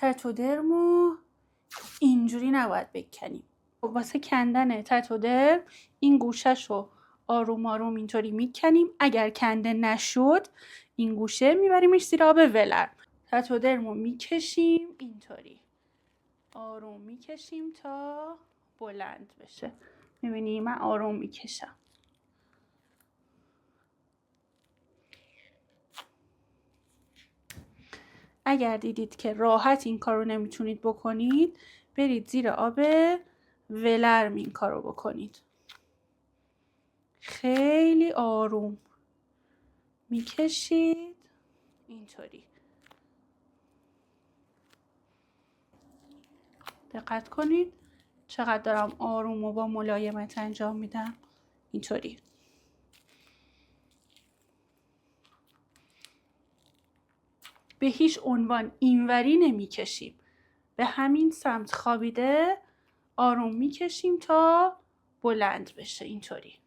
تتودرمو اینجوری نباید بکنیم. واسه کندن تتودرم این گوشهشو آروم آروم اینطوری میکنیم. اگر کنده نشد این گوشه میبریمش زیر آب ولرم. تتودرمو میکشیم اینطوری آروم میکشیم تا بلند بشه. میبینی من آروم میکشم. اگر دیدید که راحت این کارو نمیتونید بکنید برید زیر آب ولرم این کارو بکنید. خیلی آروم میکشید اینطوری. دقت کنید چقدر دارم آروم و با ملایمت انجام میدم. اینطوری. به هیچ عنوان اینوری نمیکشیم. به همین سمت خوابیده آروم میکشیم تا بلند بشه اینطوری.